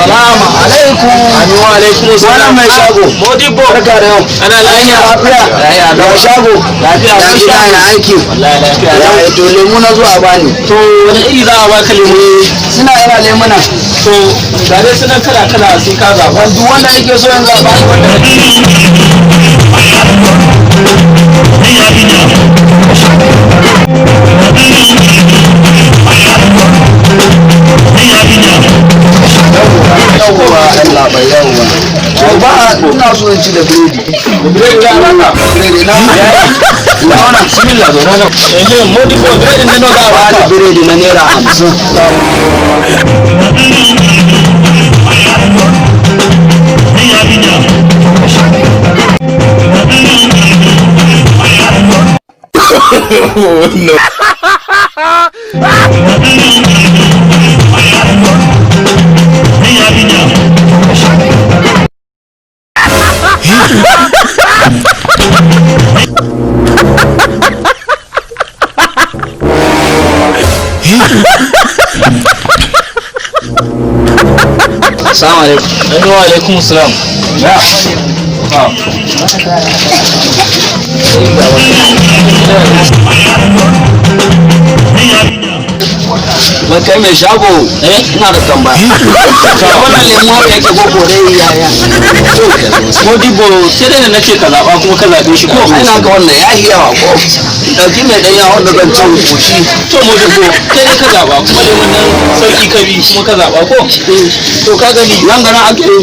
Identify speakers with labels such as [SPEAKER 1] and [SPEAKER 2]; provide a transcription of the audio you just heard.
[SPEAKER 1] Salamu alaikum.
[SPEAKER 2] Amin wa alaikum salam.
[SPEAKER 1] Wannan mai shago.
[SPEAKER 2] Modibo.
[SPEAKER 1] Barka da yau.
[SPEAKER 2] Ana lafiya.
[SPEAKER 1] Lafiya. Da shago.
[SPEAKER 2] Lafiya.
[SPEAKER 1] Ya gida ya aiki.
[SPEAKER 2] Wallahi lafiya.
[SPEAKER 1] Ya to lemu na zuwa bani.
[SPEAKER 2] To wani iri za a baka lemu?
[SPEAKER 1] Suna yana lemuna.
[SPEAKER 2] To ga dai sunan kala kala sai ka zaba.
[SPEAKER 1] Duk wanda yake so yanzu a bani wanda yawwa Allah bai yawwa. Ba ina so in ci da biredi.
[SPEAKER 2] Biredi da rana.
[SPEAKER 1] Biredi na
[SPEAKER 2] Na wannan bismillah zo nan. Modibo biredi ne no za a
[SPEAKER 1] ba da
[SPEAKER 2] baka.
[SPEAKER 1] biredi na naira 50.
[SPEAKER 3] No.
[SPEAKER 1] Assalamu alaikum.
[SPEAKER 2] Wa alaikum salam.
[SPEAKER 1] Ya. Wai kai mai shago ina da tambaya. Wannan lemu haka yake koko dai yaya.
[SPEAKER 2] Modibo sai dai nace ka zaba kuma ka zabe shi ko
[SPEAKER 1] Ina ga wannan ya yi yawa ko. Dauki mai dan yawa wanda zan ci koshi.
[SPEAKER 2] to Modibo sai dai ka zaba kuma lemun nan sauki ka bi kuma ka zaba ko to ka gani
[SPEAKER 1] Nan gana ake yin